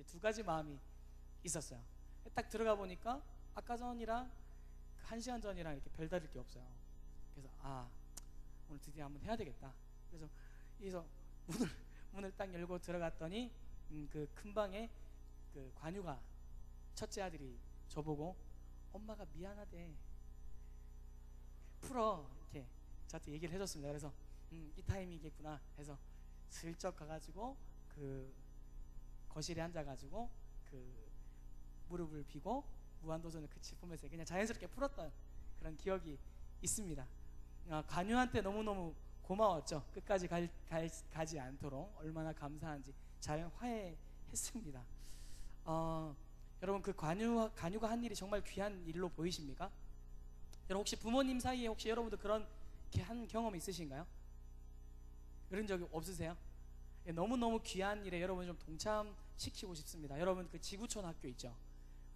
이제 두 가지 마음이 있었어요. 딱 들어가 보니까 아까 전이랑 1시간 전이랑 이렇게 별다를 게 없어요. 그래서 오늘 드디어 한번 해야 되겠다. 그래서 문을 딱 열고 들어갔더니 그 큰 방에 그 관유가 첫째 아들이 저보고 엄마가 미안하대, 풀어, 이렇게 저한테 얘기를 해줬습니다. 그래서 이 타이밍이겠구나 해서 슬쩍 가가지고 그 거실에 앉아가지고 그 무릎을 비고 무한도전을 짚으면서 그냥 자연스럽게 풀었던 그런 기억이 있습니다. 관유한테 너무너무 고마웠죠. 끝까지 가지 않도록 얼마나 감사한지 잘 화해했습니다. 여러분, 그 관유가 한 일이 정말 귀한 일로 보이십니까? 여러분, 혹시 부모님 사이에 혹시 여러분도 그런 한 경험 있으신가요? 그런 적이 없으세요? 너무너무 귀한 일에 여러분 좀 동참시키고 싶습니다. 여러분, 그 지구촌 학교 있죠?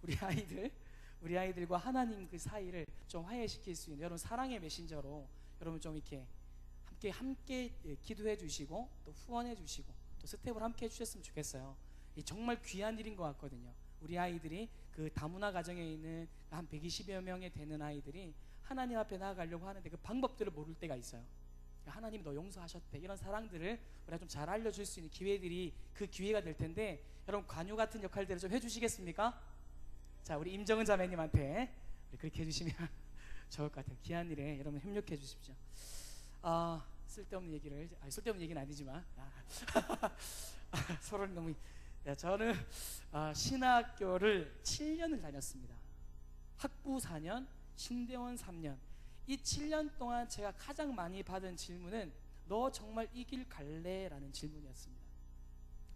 우리 아이들과 하나님 그 사이를 좀 화해시킬 수 있는, 여러분 사랑의 메신저로 여러분 좀 이렇게 함께 기도해 주시고 또 후원해 주시고 또 스텝을 함께 해주셨으면 좋겠어요. 정말 귀한 일인 것 같거든요. 우리 아이들이 그 다문화 가정에 있는 한 120여 명에 되는 아이들이 하나님 앞에 나아가려고 하는데 그 방법들을 모를 때가 있어요. 하나님이 너 용서하셨대, 이런 사랑들을 우리가 좀 잘 알려줄 수 있는 기회들이 그 기회가 될 텐데, 여러분 관유 같은 역할들을 좀 해주시겠습니까? 자, 우리 임정은 자매님한테 그렇게 해주시면 좋을 것 같아요. 귀한 일에 여러분 협력해 주십시오. 쓸데없는 얘기는 아니지만 서로 너무. 저는 신학교를 7년을 다녔습니다. 학부 4년, 신대원 3년. 이 7년 동안 제가 가장 많이 받은 질문은 너 정말 이 길 갈래? 라는 질문이었습니다.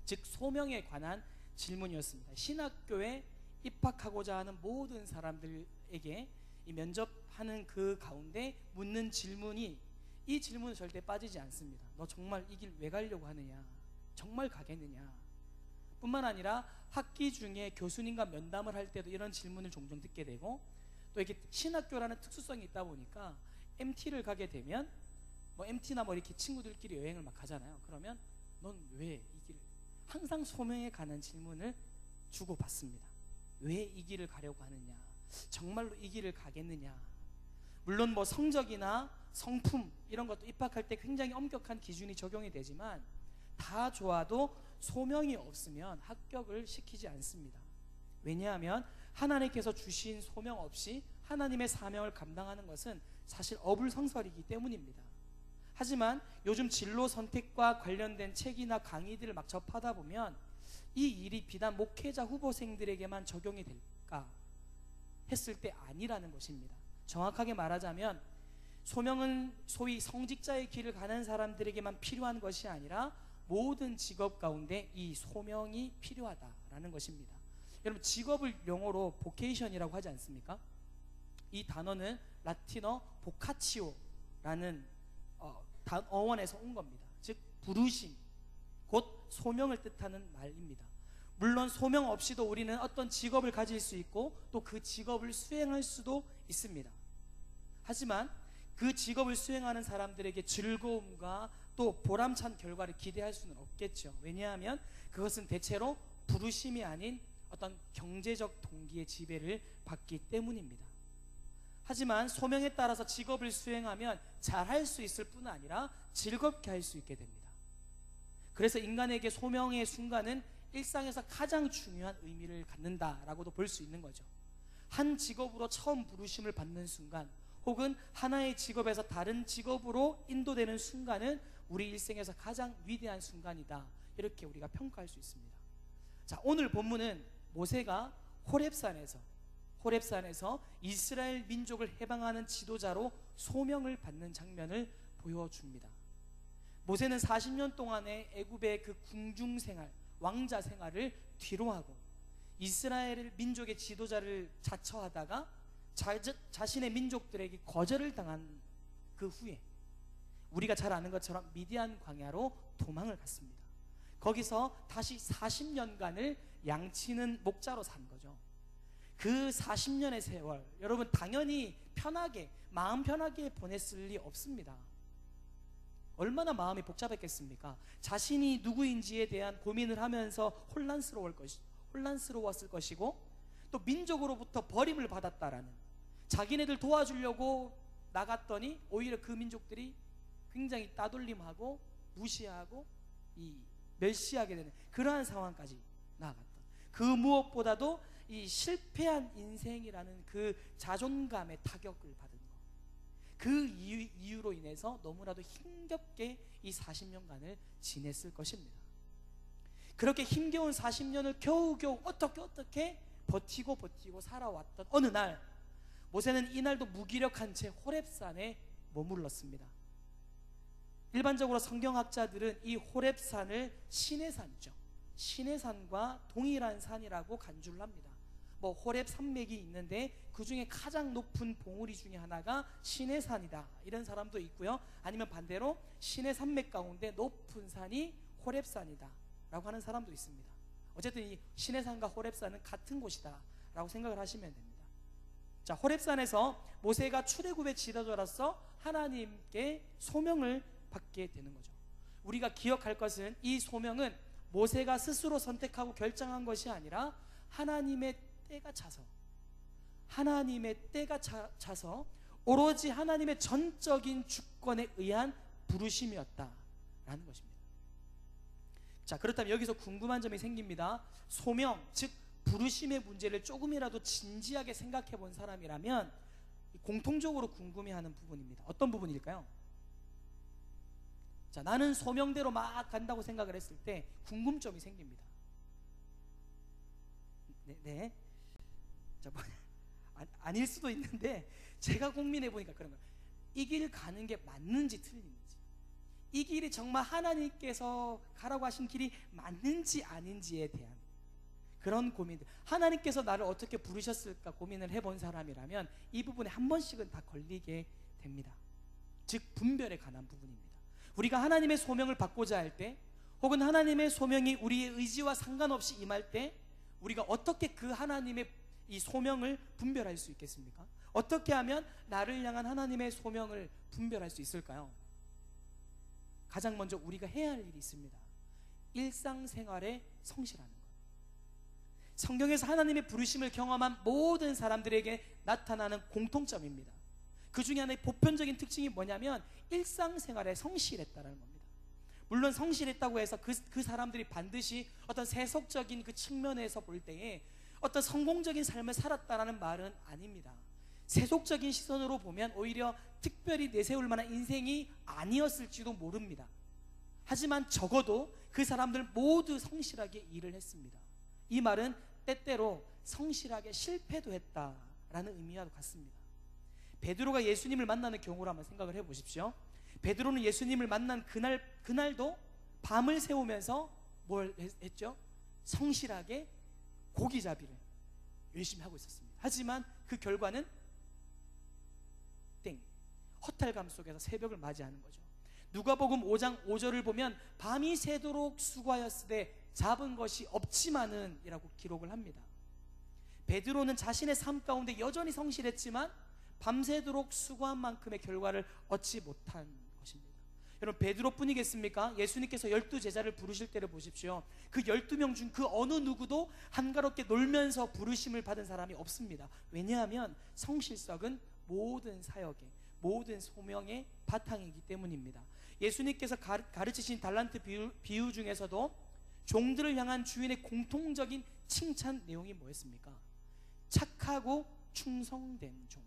즉 소명에 관한 질문이었습니다. 신학교에 입학하고자 하는 모든 사람들에게 이 면접하는 그 가운데 묻는 질문이, 이 질문은 절대 빠지지 않습니다. 너 정말 이 길 왜 가려고 하느냐? 정말 가겠느냐? 뿐만 아니라 학기 중에 교수님과 면담을 할 때도 이런 질문을 종종 듣게 되고, 또 이렇게 신학교라는 특수성이 있다 보니까 MT를 가게 되면 MT나 이렇게 친구들끼리 여행을 막 가잖아요. 그러면 넌 왜 이 길을, 항상 소명에 관한 질문을 주고받습니다. 왜 이 길을 가려고 하느냐? 정말로 이 길을 가겠느냐? 물론 성적이나 성품 이런 것도 입학할 때 굉장히 엄격한 기준이 적용이 되지만 다 좋아도 소명이 없으면 합격을 시키지 않습니다. 왜냐하면 하나님께서 주신 소명 없이 하나님의 사명을 감당하는 것은 사실 어불성설이기 때문입니다. 하지만 요즘 진로 선택과 관련된 책이나 강의들을 막 접하다 보면 이 일이 비단 목회자 후보생들에게만 적용이 될까 했을 때 아니라는 것입니다. 정확하게 말하자면 소명은 소위 성직자의 길을 가는 사람들에게만 필요한 것이 아니라 모든 직업 가운데 이 소명이 필요하다라는 것입니다. 여러분, 직업을 영어로 보케이션이라고 하지 않습니까? 이 단어는 라틴어 보카치오라는 어원에서 온 겁니다. 즉 부르심, 곧 소명을 뜻하는 말입니다. 물론 소명 없이도 우리는 어떤 직업을 가질 수 있고 또 그 직업을 수행할 수도 있습니다. 하지만 그 직업을 수행하는 사람들에게 즐거움과 또 보람찬 결과를 기대할 수는 없겠죠. 왜냐하면 그것은 대체로 부르심이 아닌 어떤 경제적 동기의 지배를 받기 때문입니다. 하지만 소명에 따라서 직업을 수행하면 잘할 수 있을 뿐 아니라 즐겁게 할 수 있게 됩니다. 그래서 인간에게 소명의 순간은 일상에서 가장 중요한 의미를 갖는다라고도 볼 수 있는 거죠. 한 직업으로 처음 부르심을 받는 순간, 혹은 하나의 직업에서 다른 직업으로 인도되는 순간은 우리 일생에서 가장 위대한 순간이다, 이렇게 우리가 평가할 수 있습니다. 자, 오늘 본문은 모세가 호렙산에서 이스라엘 민족을 해방하는 지도자로 소명을 받는 장면을 보여줍니다. 모세는 40년 동안의 애굽의 그 궁중생활, 왕자 생활을 뒤로하고 이스라엘 민족의 지도자를 자처하다가 자신의 민족들에게 거절을 당한 그 후에 우리가 잘 아는 것처럼 미디안 광야로 도망을 갔습니다. 거기서 다시 40년간을 양치는 목자로 산 거죠. 그 40년의 세월, 여러분 당연히 마음 편하게 보냈을 리 없습니다. 얼마나 마음이 복잡했겠습니까? 자신이 누구인지에 대한 고민을 하면서 혼란스러웠을 것이고, 또 민족으로부터 버림을 받았다라는, 자기네들 도와주려고 나갔더니 오히려 그 민족들이 굉장히 따돌림하고 무시하고 멸시하게 되는 그러한 상황까지 나아갔다. 그 무엇보다도 이 실패한 인생이라는 그 자존감의 타격을 받은 것, 그 이유로 인해서 너무나도 힘겹게 이 40년간을 지냈을 것입니다. 그렇게 힘겨운 40년을 겨우겨우 어떻게 버티고 살아왔던 어느 날, 모세는 이날도 무기력한 채 호렙산에 머물렀습니다. 일반적으로 성경학자들은 이 호렙산을 신의 산이죠, 신의 산과 동일한 산이라고 간주를 합니다. 호렙 산맥이 있는데 그 중에 가장 높은 봉우리 중에 하나가 신의 산이다, 이런 사람도 있고요. 아니면 반대로 신의 산맥 가운데 높은 산이 호렙산이다 라고 하는 사람도 있습니다. 어쨌든 이 신의 산과 호렙산은 같은 곳이다 라고 생각을 하시면 됩니다. 자, 호렙산에서 모세가 출애굽의 지도자로서 하나님께 소명을 받게 되는 거죠. 우리가 기억할 것은 이 소명은 모세가 스스로 선택하고 결정한 것이 아니라 하나님의 때가 차서 오로지 하나님의 전적인 주권에 의한 부르심이었다라는 것입니다. 자, 그렇다면 여기서 궁금한 점이 생깁니다. 소명, 즉 부르심의 문제를 조금이라도 진지하게 생각해 본 사람이라면 공통적으로 궁금해하는 부분입니다. 어떤 부분일까요? 자, 나는 소명대로 막 간다고 생각을 했을 때 궁금점이 생깁니다. 네. 자, 아닐 수도 있는데 제가 고민해 보니까 그런 거예요. 이 길 가는 게 맞는지 틀린지, 이 길이 정말 하나님께서 가라고 하신 길이 맞는지 아닌지에 대한 그런 고민들, 하나님께서 나를 어떻게 부르셨을까 고민을 해본 사람이라면 이 부분에 한 번씩은 다 걸리게 됩니다. 즉 분별에 관한 부분입니다. 우리가 하나님의 소명을 받고자 할 때, 혹은 하나님의 소명이 우리의 의지와 상관없이 임할 때, 우리가 어떻게 그 하나님의 이 소명을 분별할 수 있겠습니까? 어떻게 하면 나를 향한 하나님의 소명을 분별할 수 있을까요? 가장 먼저 우리가 해야 할 일이 있습니다. 일상생활에 성실하는 것. 성경에서 하나님의 부르심을 경험한 모든 사람들에게 나타나는 공통점입니다. 그 중에 하나의 보편적인 특징이 뭐냐면 일상생활에 성실했다는 겁니다. 물론 성실했다고 해서 그 사람들이 반드시 어떤 세속적인 그 측면에서 볼 때에 어떤 성공적인 삶을 살았다라는 말은 아닙니다. 세속적인 시선으로 보면 오히려 특별히 내세울 만한 인생이 아니었을지도 모릅니다. 하지만 적어도 그 사람들 모두 성실하게 일을 했습니다. 이 말은 때때로 성실하게 실패도 했다라는 의미와 같습니다. 베드로가 예수님을 만나는 경우를 한번 생각을 해보십시오. 베드로는 예수님을 만난 그날도 밤을 새우면서 뭘 했죠? 성실하게 고기잡이를 열심히 하고 있었습니다. 하지만 그 결과는 허탈감 속에서 새벽을 맞이하는 거죠. 누가복음 5장 5절을 보면 밤이 새도록 수고하였으되 잡은 것이 없지만은 이라고 기록을 합니다. 베드로는 자신의 삶 가운데 여전히 성실했지만 밤새도록 수고한 만큼의 결과를 얻지 못한 것입니다. 여러분, 베드로뿐이겠습니까? 예수님께서 12제자를 부르실 때를 보십시오. 그 12명 중 그 어느 누구도 한가롭게 놀면서 부르심을 받은 사람이 없습니다. 왜냐하면 성실성은 모든 사역의, 모든 소명의 바탕이기 때문입니다. 예수님께서 가르치신 달란트 비유 중에서도 종들을 향한 주인의 공통적인 칭찬 내용이 뭐였습니까? 착하고 충성된 종.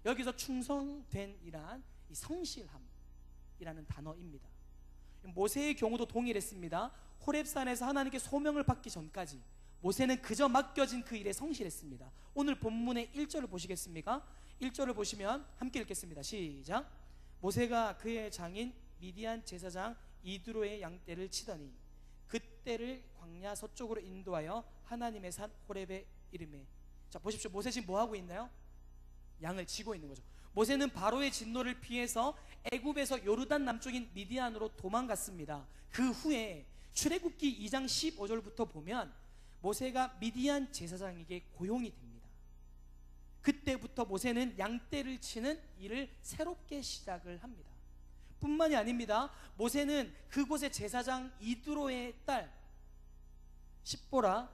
여기서 충성된이란 이 성실함이라는 단어입니다. 모세의 경우도 동일했습니다. 호렙산에서 하나님께 소명을 받기 전까지 모세는 그저 맡겨진 그 일에 성실했습니다. 오늘 본문의 1절을 보시겠습니까? 1절을 보시면 함께 읽겠습니다. 시작. 모세가 그의 장인 미디안 제사장 이드로의 양떼를 치더니 그떼를 광야 서쪽으로 인도하여 하나님의 산 호렙에 이르매. 자, 보십시오. 모세 지금 뭐 하고 있나요? 양을 치고 있는 거죠. 모세는 바로의 진노를 피해서 애굽에서 요르단 남쪽인 미디안으로 도망갔습니다. 그 후에 출애굽기 2장 15절부터 보면 모세가 미디안 제사장에게 고용이 됩니다. 그때부터 모세는 양떼를 치는 일을 새롭게 시작을 합니다. 뿐만이 아닙니다. 모세는 그곳의 제사장 이드로의 딸 십보라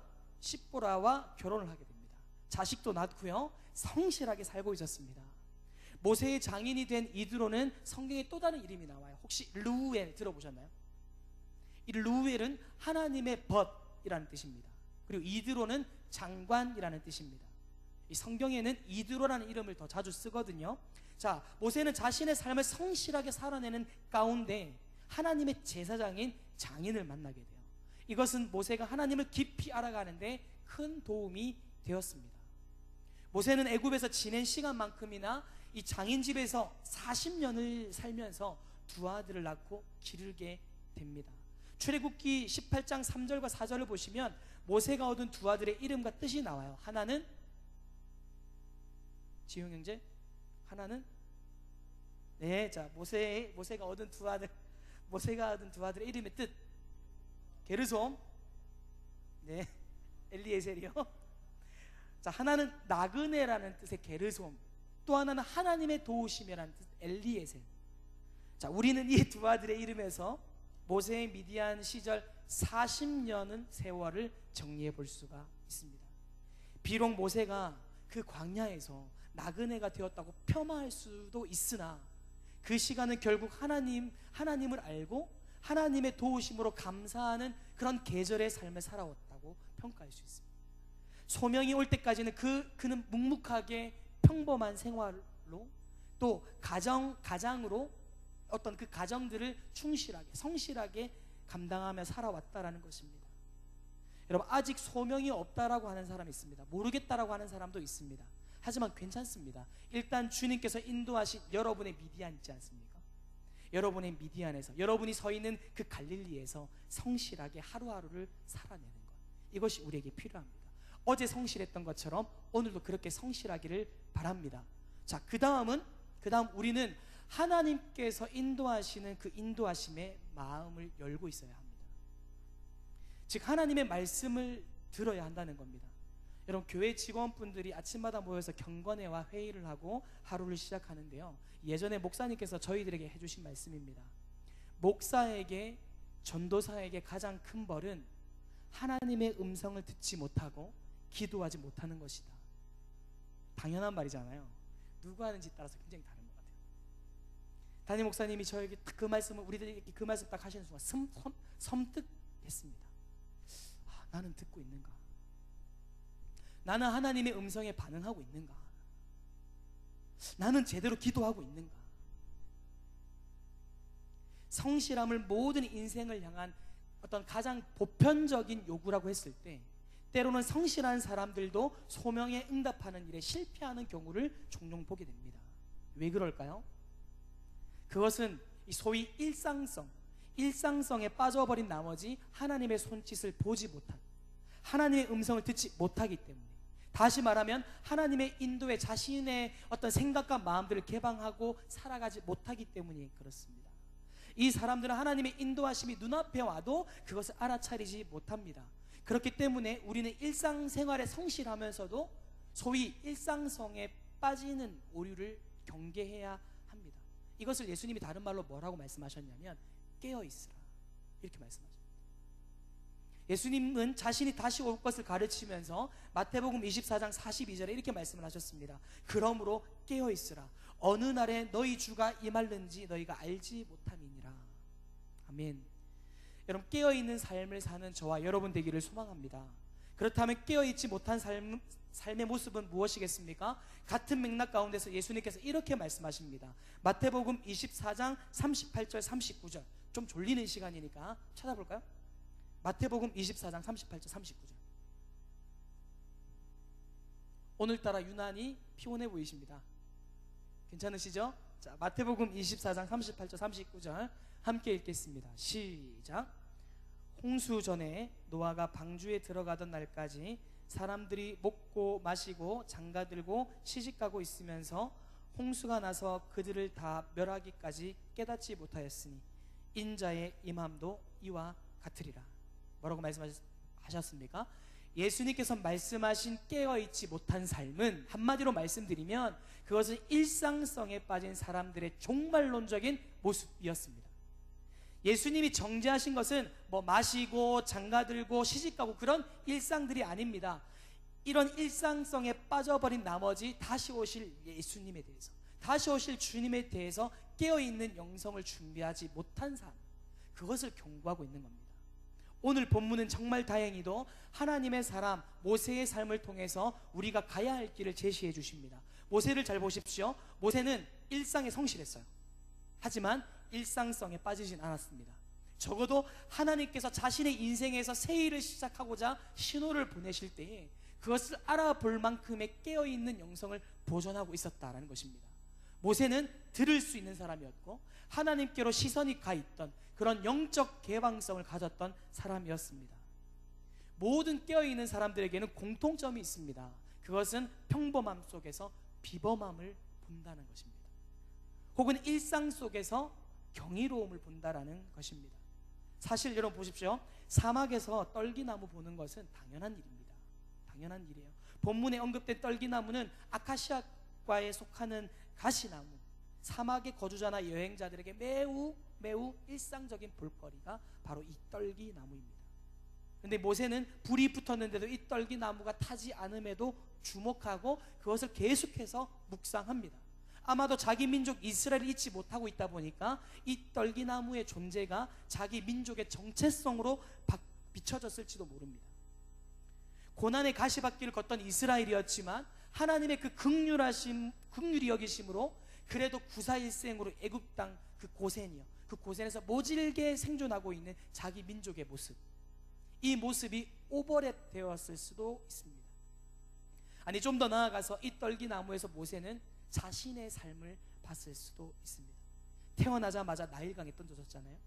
십보라와 결혼을 하게 됩니다. 자식도 낳고요, 성실하게 살고 있었습니다. 모세의 장인이 된 이드로는 성경에 또 다른 이름이 나와요. 혹시 르우엘 들어보셨나요? 이 르우엘은 하나님의 벗이라는 뜻입니다. 그리고 이드로는 장관이라는 뜻입니다. 이 성경에는 이드로라는 이름을 더 자주 쓰거든요. 자, 모세는 자신의 삶을 성실하게 살아내는 가운데 하나님의 제사장인 장인을 만나게 돼요. 이것은 모세가 하나님을 깊이 알아가는데 큰 도움이 되었습니다. 모세는 애굽에서 지낸 시간만큼이나 이 장인 집에서 40년을 살면서 두 아들을 낳고 기르게 됩니다. 출애굽기 18장 3절과 4절을 보시면 모세가 얻은 두 아들의 이름과 뜻이 나와요. 하나는 지용 형제, 하나는 자, 모세가 얻은 두 아들의 이름의 뜻, 게르솜, 엘리에셀이요. 자, 하나는 나그네라는 뜻의 게르솜, 또 하나는 하나님의 도우심이라는 뜻, 엘리에셀. 자, 우리는 이 두 아들의 이름에서 모세의 미디안 시절 40년은 세월을 정리해 볼 수가 있습니다. 비록 모세가 그 광야에서 나그네가 되었다고 폄하할 수도 있으나 그 시간은 결국 하나님을 알고 하나님의 도우심으로 감사하는 그런 계절의 삶을 살아왔다고 평가할 수 있습니다. 소명이 올 때까지는 그는 묵묵하게 평범한 생활로, 또 가장으로 어떤 그 가정들을 충실하게 성실하게 감당하며 살아왔다라는 것입니다. 여러분, 아직 소명이 없다라고 하는 사람이 있습니다. 모르겠다라고 하는 사람도 있습니다. 하지만 괜찮습니다. 일단 주님께서 인도하신 여러분의 미디안 있지 않습니까? 여러분의 미디안에서, 여러분이 서 있는 그 갈릴리에서 성실하게 하루하루를 살아내는 것, 이것이 우리에게 필요합니다. 어제 성실했던 것처럼 오늘도 그렇게 성실하기를 바랍니다. 자, 그 다음 우리는 하나님께서 인도하시는 그 인도하심에 마음을 열고 있어야 합니다. 즉, 하나님의 말씀을 들어야 한다는 겁니다. 여러분, 교회 직원분들이 아침마다 모여서 경건회와 회의를 하고 하루를 시작하는데요, 예전에 목사님께서 저희들에게 해주신 말씀입니다. 목사에게, 전도사에게 가장 큰 벌은 하나님의 음성을 듣지 못하고 기도하지 못하는 것이다. 당연한 말이잖아요. 누가 하는지 따라서 굉장히 다른 것 같아요. 담임 목사님이 저에게 그 말씀을, 우리들에게 그 말씀 딱 하시는 순간 섬뜩했습니다. 나는 듣고 있는가? 나는 하나님의 음성에 반응하고 있는가? 나는 제대로 기도하고 있는가? 성실함을 모든 인생을 향한 어떤 가장 보편적인 요구라고 했을 때, 때로는 성실한 사람들도 소명에 응답하는 일에 실패하는 경우를 종종 보게 됩니다. 왜 그럴까요? 그것은 소위 일상성에 빠져버린 나머지 하나님의 손짓을 보지 못한, 하나님의 음성을 듣지 못하기 때문에, 다시 말하면 하나님의 인도에 자신의 어떤 생각과 마음들을 개방하고 살아가지 못하기 때문에 그렇습니다. 이 사람들은 하나님의 인도하심이 눈앞에 와도 그것을 알아차리지 못합니다. 그렇기 때문에 우리는 일상생활에 성실하면서도 소위 일상성에 빠지는 오류를 경계해야 합니다. 이것을 예수님이 다른 말로 뭐라고 말씀하셨냐면 깨어있으라, 이렇게 말씀하셨습니다. 예수님은 자신이 다시 올 것을 가르치면서 마태복음 24장 42절에 이렇게 말씀을 하셨습니다. 그러므로 깨어있으라, 어느 날에 너희 주가 임할는지 너희가 알지 못함이니라. 아멘. 여러분, 깨어있는 삶을 사는 저와 여러분 되기를 소망합니다. 그렇다면 깨어있지 못한 삶의 모습은 무엇이겠습니까? 같은 맥락 가운데서 예수님께서 이렇게 말씀하십니다. 마태복음 24장 38절 39절, 좀 졸리는 시간이니까 찾아볼까요? 마태복음 24장 38절 39절. 오늘따라 유난히 피곤해 보이십니다. 괜찮으시죠? 자, 마태복음 24장 38절 39절 함께 읽겠습니다. 시작. 홍수 전에 노아가 방주에 들어가던 날까지 사람들이 먹고 마시고 장가들고 시집가고 있으면서 홍수가 나서 그들을 다 멸하기까지 깨닫지 못하였으니 인자의 임함도 이와 같으리라. 뭐라고 말씀하셨습니까? 예수님께서 말씀하신 깨어있지 못한 삶은, 한마디로 말씀드리면 그것은 일상성에 빠진 사람들의 종말론적인 모습이었습니다. 예수님이 정죄하신 것은 뭐 마시고 장가들고 시집가고 그런 일상들이 아닙니다. 이런 일상성에 빠져버린 나머지 다시 오실 예수님에 대해서, 다시 오실 주님에 대해서 깨어있는 영성을 준비하지 못한 삶, 그것을 경고하고 있는 겁니다. 오늘 본문은 정말 다행히도 하나님의 사람 모세의 삶을 통해서 우리가 가야 할 길을 제시해 주십니다. 모세를 잘 보십시오. 모세는 일상에 성실했어요. 하지만 일상성에 빠지진 않았습니다. 적어도 하나님께서 자신의 인생에서 새 일을 시작하고자 신호를 보내실 때에 그것을 알아볼 만큼의 깨어있는 영성을 보존하고 있었다라는 것입니다. 모세는 들을 수 있는 사람이었고 하나님께로 시선이 가 있던 그런 영적 개방성을 가졌던 사람이었습니다. 모든 깨어있는 사람들에게는 공통점이 있습니다. 그것은 평범함 속에서 비범함을 본다는 것입니다. 혹은 일상 속에서 경이로움을 본다라는 것입니다. 사실 여러분 보십시오. 사막에서 떨기나무 보는 것은 당연한 일입니다. 당연한 일이에요. 본문에 언급된 떨기나무는 아카시아과에 속하는 가시나무, 사막의 거주자나 여행자들에게 매우 일상적인 볼거리가 바로 이 떨기나무입니다. 그런데 모세는 불이 붙었는데도 이 떨기나무가 타지 않음에도 주목하고 그것을 계속해서 묵상합니다. 아마도 자기 민족 이스라엘을 잊지 못하고 있다 보니까 이 떨기나무의 존재가 자기 민족의 정체성으로 비춰졌을지도 모릅니다. 고난의 가시밭길을 걷던 이스라엘이었지만 하나님의 그 긍휼히 여기심으로 그래도 구사일생으로 애굽 땅 그 고센이요, 그 고센에서 모질게 생존하고 있는 자기 민족의 모습, 이 모습이 오버랩 되었을 수도 있습니다. 아니, 좀 더 나아가서 이 떨기나무에서 모세는 자신의 삶을 봤을 수도 있습니다. 태어나자마자 나일강에 던져졌잖아요.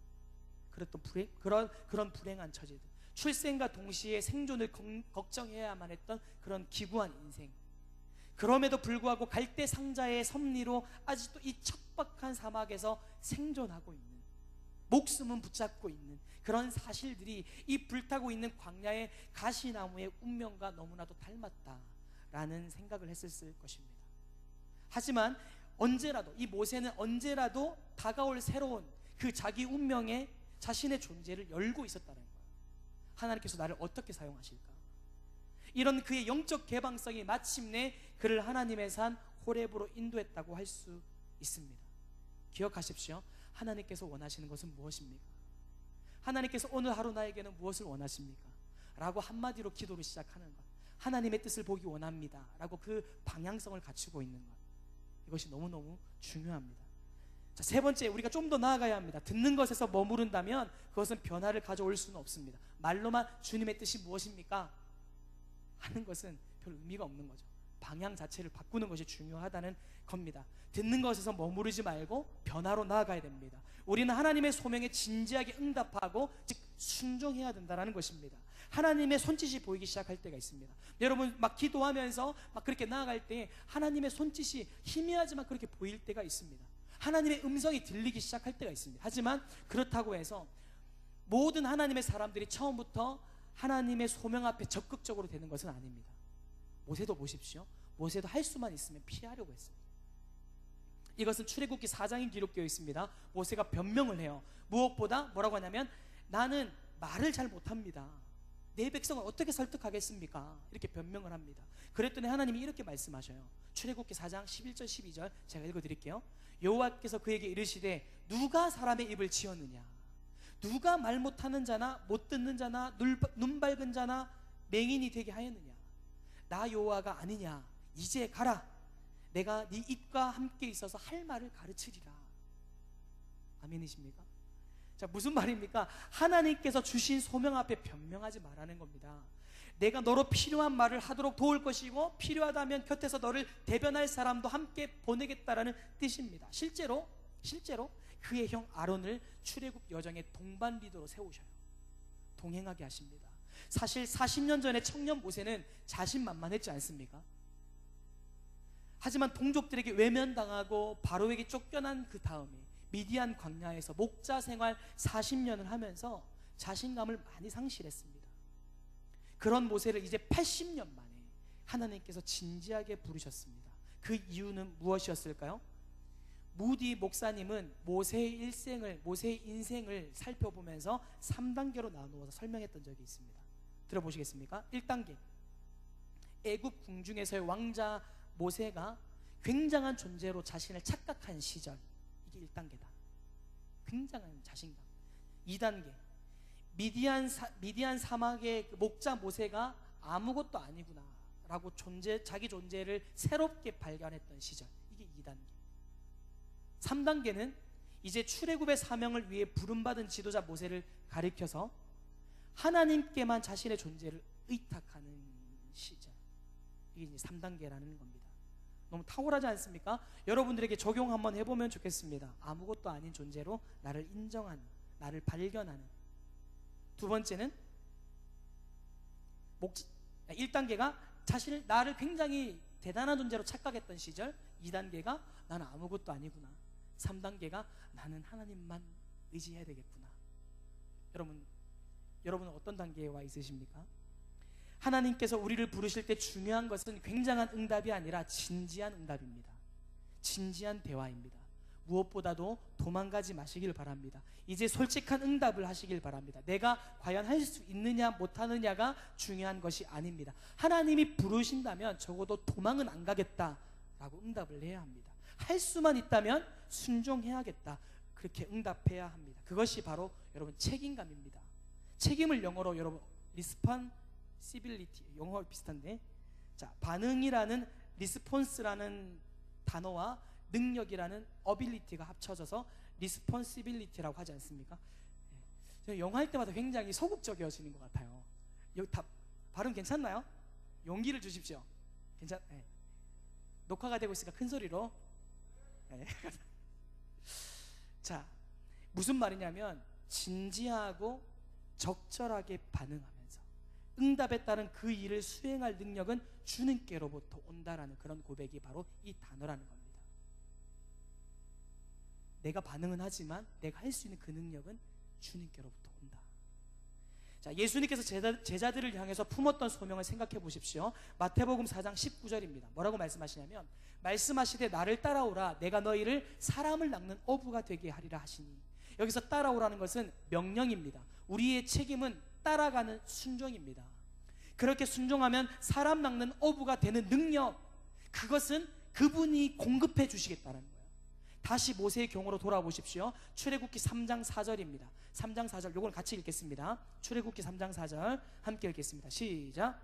그런 불행한 처지들, 출생과 동시에 생존을 걱정해야만 했던 그런 기구한 인생, 그럼에도 불구하고 갈대 상자의 섭리로 아직도 이 척박한 사막에서 생존하고 있는, 목숨은 붙잡고 있는 그런 사실들이 이 불타고 있는 광야의 가시나무의 운명과 너무나도 닮았다라는 생각을 했을 것입니다. 하지만 언제라도 이 모세는 언제라도 다가올 새로운 그 자기 운명에 자신의 존재를 열고 있었다는 거예요. 하나님께서 나를 어떻게 사용하실까? 이런 그의 영적 개방성이 마침내 그를 하나님의 산 호렙으로 인도했다고 할 수 있습니다. 기억하십시오. 하나님께서 원하시는 것은 무엇입니까? 하나님께서 오늘 하루 나에게는 무엇을 원하십니까? 라고 한마디로 기도를 시작하는 것, 하나님의 뜻을 보기 원합니다 라고 그 방향성을 갖추고 있는 것, 이것이 너무너무 중요합니다. 자, 세 번째, 우리가 좀 더 나아가야 합니다. 듣는 것에서 머무른다면 그것은 변화를 가져올 수는 없습니다. 말로만 주님의 뜻이 무엇입니까? 하는 것은 별 의미가 없는 거죠. 방향 자체를 바꾸는 것이 중요하다는 겁니다. 듣는 것에서 머무르지 말고 변화로 나아가야 됩니다. 우리는 하나님의 소명에 진지하게 응답하고 즉 순종해야 된다는 것입니다. 하나님의 손짓이 보이기 시작할 때가 있습니다. 여러분 막 기도하면서 막 그렇게 나아갈 때 하나님의 손짓이 희미하지만 그렇게 보일 때가 있습니다. 하나님의 음성이 들리기 시작할 때가 있습니다. 하지만 그렇다고 해서 모든 하나님의 사람들이 처음부터 하나님의 소명 앞에 적극적으로 되는 것은 아닙니다. 모세도 보십시오. 모세도 할 수만 있으면 피하려고 했습니다. 이것은 출애굽기 4장에 기록되어 있습니다. 모세가 변명을 해요. 무엇보다 뭐라고 하냐면 나는 말을 잘 못합니다. 내 백성을 어떻게 설득하겠습니까? 이렇게 변명을 합니다. 그랬더니 하나님이 이렇게 말씀하셔요. 출애굽기 4장 11절 12절 제가 읽어드릴게요. 여호와께서 그에게 이르시되 누가 사람의 입을 지었느냐? 누가 말 못하는 자나 못 듣는 자나 눈 밝은 자나 맹인이 되게 하였느냐? 나 여호와가 아니냐? 이제 가라. 내가 네 입과 함께 있어서 할 말을 가르치리라. 아멘이십니까? 자, 무슨 말입니까? 하나님께서 주신 소명 앞에 변명하지 말라는 겁니다. 내가 너로 필요한 말을 하도록 도울 것이고 필요하다면 곁에서 너를 대변할 사람도 함께 보내겠다라는 뜻입니다. 실제로 그의 형 아론을 출애굽 여정의 동반 리더로 세우셔요. 동행하게 하십니다. 사실 40년 전에 청년 모세는 자신만만했지 않습니까? 하지만 동족들에게 외면당하고 바로에게 쫓겨난 그 다음에 미디안 광야에서 목자 생활 40년을 하면서 자신감을 많이 상실했습니다. 그런 모세를 이제 80년 만에 하나님께서 진지하게 부르셨습니다. 그 이유는 무엇이었을까요? 무디 목사님은 모세의 인생을 살펴보면서 3단계로 나누어서 설명했던 적이 있습니다. 들어보시겠습니까? 1단계, 애굽 궁중에서의 왕자 모세가 굉장한 존재로 자신을 착각한 시절, 이게 1단계다. 굉장한 자신감. 2단계, 미디안 사막의 목자 모세가 아무것도 아니구나 라고 자기 존재를 새롭게 발견했던 시절, 이게 2단계. 3단계는 이제 출애굽의 사명을 위해 부름받은 지도자 모세를 가리켜서 하나님께만 자신의 존재를 의탁하는 시절, 이게 이제 3단계라는 겁니다. 너무 탁월하지 않습니까? 여러분들에게 적용 한번 해보면 좋겠습니다. 아무것도 아닌 존재로 나를 인정하는, 나를 발견하는. 두 번째는 1단계가 나를 굉장히 대단한 존재로 착각했던 시절, 2단계가 나는 아무것도 아니구나, 3단계가 나는 하나님만 의지해야 되겠구나. 여러분은 어떤 단계에 와 있으십니까? 하나님께서 우리를 부르실 때 중요한 것은 굉장한 응답이 아니라 진지한 응답입니다. 진지한 대화입니다. 무엇보다도 도망가지 마시길 바랍니다. 이제 솔직한 응답을 하시길 바랍니다. 내가 과연 할 수 있느냐 못하느냐가 중요한 것이 아닙니다. 하나님이 부르신다면 적어도 도망은 안 가겠다라고 응답을 해야 합니다. 할 수만 있다면 순종해야겠다, 그렇게 응답해야 합니다. 그것이 바로 여러분 책임감입니다. 책임을 영어로 여러분 responsibility, 영어 비슷한데, 자, 반응이라는 response라는 단어와 능력이라는 ability가 합쳐져서 responsibility라고 하지 않습니까? 네. 영어 할 때마다 굉장히 소극적이어지는 것 같아요. 여기 다 발음 괜찮나요? 용기를 주십시오. 네. 녹화가 되고 있으니까 큰 소리로. 네. 자, 무슨 말이냐면 진지하고 적절하게 반응하면서 응답에 따른 그 일을 수행할 능력은 주님께로부터 온다라는 그런 고백이 바로 이 단어라는 겁니다. 내가 반응은 하지만 내가 할 수 있는 그 능력은 주님께로부터 온다. 자, 예수님께서 제자들을 향해서 품었던 소명을 생각해 보십시오. 마태복음 4장 19절입니다. 뭐라고 말씀하시냐면, 말씀하시되 나를 따라오라, 내가 너희를 사람을 낚는 어부가 되게 하리라 하시니. 여기서 따라오라는 것은 명령입니다. 우리의 책임은 따라가는 순종입니다. 그렇게 순종하면 사람 낚는 어부가 되는 능력, 그것은 그분이 공급해 주시겠다는 거예요. 다시 모세의 경우로 돌아보십시오. 출애굽기 3장 4절입니다. 3장 4절, 요걸 같이 읽겠습니다. 출애굽기 3장 4절 함께 읽겠습니다. 시작.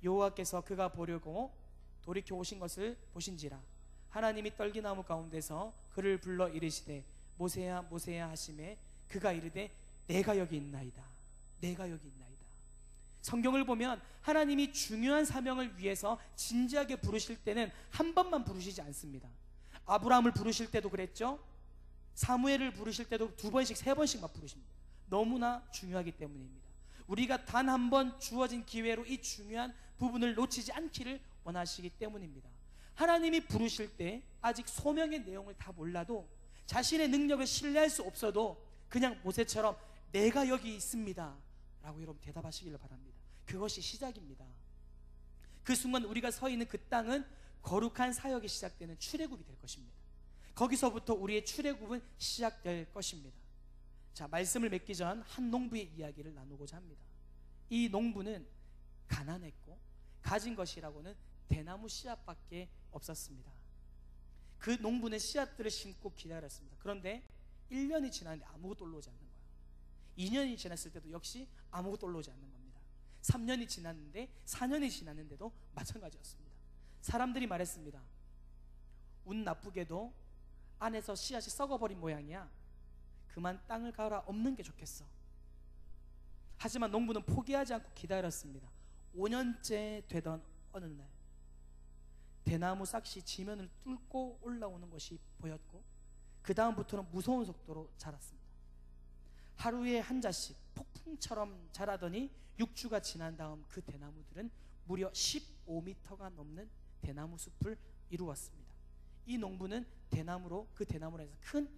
여호와께서 그가 보려고 돌이켜 오신 것을 보신지라 하나님이 떨기나무 가운데서 그를 불러 이르시되 모세야 모세야 하시매 그가 이르되 내가 여기 있나이다. 내가 여기 있나이다. 성경을 보면 하나님이 중요한 사명을 위해서 진지하게 부르실 때는 한 번만 부르시지 않습니다. 아브라함을 부르실 때도 그랬죠. 사무엘을 부르실 때도 2번씩 3번씩 막 부르십니다. 너무나 중요하기 때문입니다. 우리가 단 한 번 주어진 기회로 이 중요한 부분을 놓치지 않기를 원하시기 때문입니다. 하나님이 부르실 때 아직 소명의 내용을 다 몰라도, 자신의 능력을 신뢰할 수 없어도 그냥 모세처럼 내가 여기 있습니다 라고 여러분 대답하시기를 바랍니다. 그것이 시작입니다. 그 순간 우리가 서 있는 그 땅은 거룩한 사역이 시작되는 출애굽이 될 것입니다. 거기서부터 우리의 출애굽은 시작될 것입니다. 자, 말씀을 맺기 전 한 농부의 이야기를 나누고자 합니다. 이 농부는 가난했고 가진 것이라고는 대나무 씨앗밖에 없었습니다. 그 농부는 씨앗들을 심고 기다렸습니다. 그런데 1년이 지났는데 아무것도 올라오지 않는 거예요. 2년이 지났을 때도 역시 아무것도 올라오지 않는 겁니다. 3년이 지났는데 4년이 지났는데도 마찬가지였습니다. 사람들이 말했습니다. 운 나쁘게도 안에서 씨앗이 썩어버린 모양이야. 그만 땅을 갈아 엎는 게 좋겠어. 하지만 농부는 포기하지 않고 기다렸습니다. 5년째 되던 어느 날 대나무 싹이 지면을 뚫고 올라오는 것이 보였고, 그 다음부터는 무서운 속도로 자랐습니다. 하루에 한 자씩 폭풍처럼 자라더니 6주가 지난 다음 그 대나무들은 무려 15m가 넘는 대나무 숲을 이루었습니다. 이 농부는 그 대나무로 해서 큰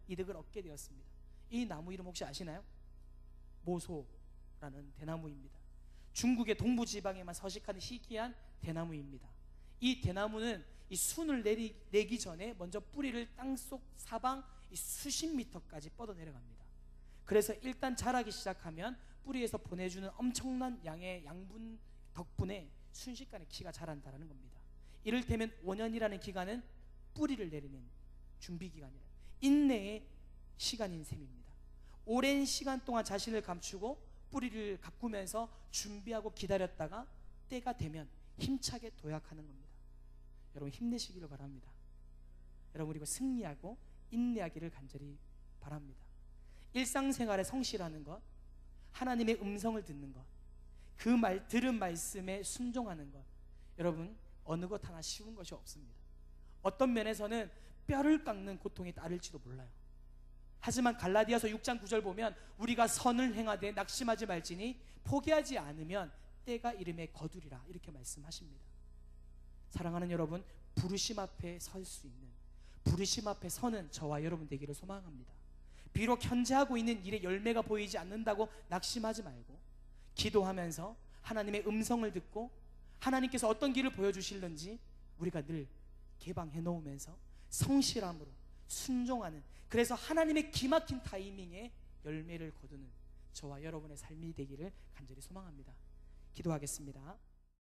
이득을 얻게 되었습니다. 이 나무 이름 혹시 아시나요? 모소라는 대나무입니다. 중국의 동부 지방에만 서식하는 희귀한 대나무입니다. 이 대나무는 이 순을 내기 전에 먼저 뿌리를 땅속 사방 수십 미터까지 뻗어 내려갑니다. 그래서 일단 자라기 시작하면 뿌리에서 보내주는 엄청난 양의 양분 덕분에 순식간에 키가 자란다는 겁니다. 이를테면 5년이라는 기간은 뿌리를 내리는 준비 기간이라 인내의 시간인 셈입니다. 오랜 시간 동안 자신을 감추고 뿌리를 가꾸면서 준비하고 기다렸다가 때가 되면 힘차게 도약하는 겁니다. 여러분 힘내시기를 바랍니다. 여러분 그리고 승리하고 인내하기를 간절히 바랍니다. 일상생활에 성실하는 것, 하나님의 음성을 듣는 것, 그 들은 말씀에 순종하는 것, 여러분 어느 것 하나 쉬운 것이 없습니다. 어떤 면에서는 뼈를 깎는 고통이 따를지도 몰라요. 하지만 갈라디아서 6장 9절 보면 우리가 선을 행하되 낙심하지 말지니 포기하지 않으면 때가 이름에 거두리라 이렇게 말씀하십니다. 사랑하는 여러분, 부르심 앞에 설 수 있는, 부르심 앞에 서는 저와 여러분 되기를 소망합니다. 비록 현재 하고 있는 일에 열매가 보이지 않는다고 낙심하지 말고 기도하면서 하나님의 음성을 듣고 하나님께서 어떤 길을 보여주실는지 우리가 늘 개방해 놓으면서 성실함으로 순종하는, 그래서 하나님의 기막힌 타이밍에 열매를 거두는 저와 여러분의 삶이 되기를 간절히 소망합니다. 기도하겠습니다.